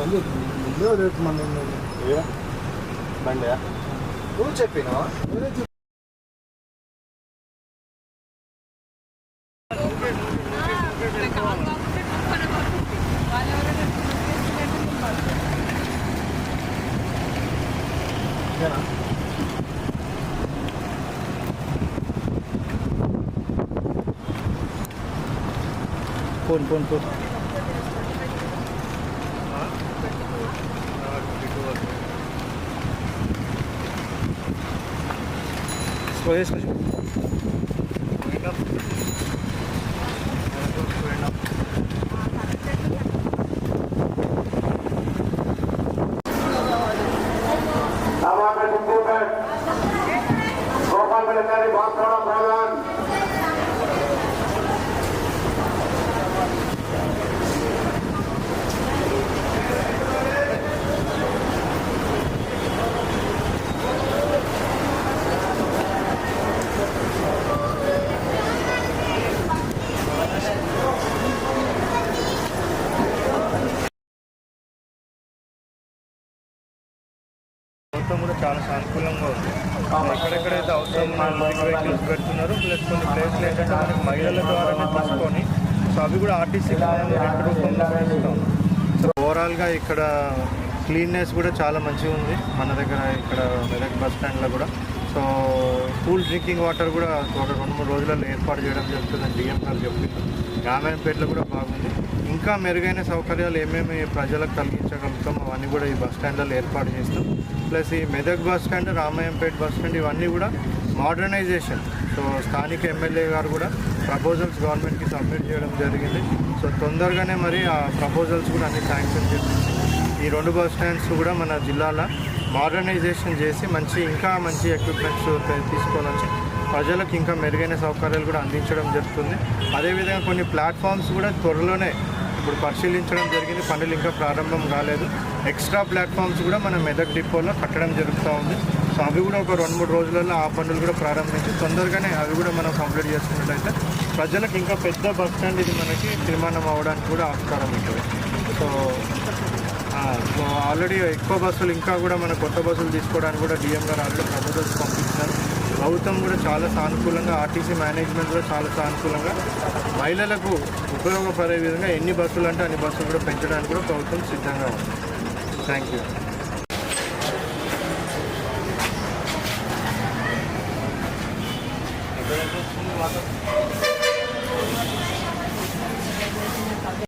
బండి నువ్వు చెప్పినా फोन फोन फोन కూడా చాలా సానుకూలంగా ఉంది. ఎక్కడెక్కడైతే అవసరం వెహికల్స్ పెడుతున్నారు, ప్లస్ కొన్ని ప్లేస్లు ఏంటంటే మనకి మహిళల ద్వారానే తీసుకొని సో అవి కూడా ఆర్టీసీ రెంట్ రూపంలో పెడుతున్నాం. సో ఓవరాల్గా ఇక్కడ క్లీన్నెస్ కూడా చాలా మంచిగా ఉంది మన దగ్గర ఇక్కడ మెదక్ బస్ స్టాండ్లో కూడా. సో కూల్ డ్రింకింగ్ వాటర్ కూడా ఒక 2-3 రోజులలో ఏర్పాటు చేయడం జరుగుతుందని డిఎం గారు చెప్పింది. రామాయంపేటలో కూడా బాగుంది. ఇంకా మెరుగైన సౌకర్యాలు ఏమేమి ప్రజలకు కలిగించగలుగుతాం అవన్నీ కూడా ఈ బస్ స్టాండ్లలో ఏర్పాటు చేస్తాం. ప్లస్ ఈ Medak bus stand, Ramayampet bus stand ఇవన్నీ కూడా మోడర్నైజేషన్. సో స్థానిక ఎమ్మెల్యే గారు కూడా ప్రపోజల్స్ గవర్నమెంట్కి సబ్మిట్ చేయడం జరిగింది. సో తొందరగానే మరి ఆ ప్రపోజల్స్ కూడా అన్ని శాంక్షన్ చేపించి ఈ 2 బస్ స్టాండ్స్ కూడా మన జిల్లాలో మోడర్నైజేషన్ చేసి ఇంకా మంచి ఎక్విప్మెంట్స్ తీసుకొని వచ్చి ప్రజలకు ఇంకా మెరుగైన సౌకర్యాలు కూడా అందించడం జరుగుతుంది. అదేవిధంగా కొన్ని ప్లాట్ఫామ్స్ కూడా త్వరలోనే ఇప్పుడు పరిశీలించడం జరిగింది. పనులు ఇంకా ప్రారంభం కాలేదు. ఎక్స్ట్రా ప్లాట్ఫామ్స్ కూడా మన మెదక్ డిపోలో కట్టడం జరుగుతూ ఉంది. సో అవి కూడా ఒక 2-3 రోజులలో ఆ పనులు కూడా ప్రారంభించి తొందరగానే అవి కూడా మనం కంప్లీట్ చేసుకున్నట్లయితే ప్రజలకు ఇంకా పెద్ద బస్ స్టాండ్ ఇది మనకి నిర్మాణం అవ్వడానికి కూడా ఆస్కారం ఉంటుంది. సో ఆల్రెడీ ఎక్కువ బస్సులు ఇంకా కూడా మన కొత్త బస్సులు తీసుకోవడానికి కూడా డిఎం గారు ఆల్రెడీ ప్రపోజల్స్ పంపించారు. ప్రభుత్వం కూడా చాలా సానుకూలంగా, ఆర్టీసీ మేనేజ్మెంట్ కూడా చాలా సానుకూలంగా మహిళలకు ఉపయోగపడే విధంగా ఎన్ని బస్సులు అంటే అన్ని బస్సులు కూడా పెంచడానికి కూడా ప్రభుత్వం సిద్ధంగా ఉంది. Thank you.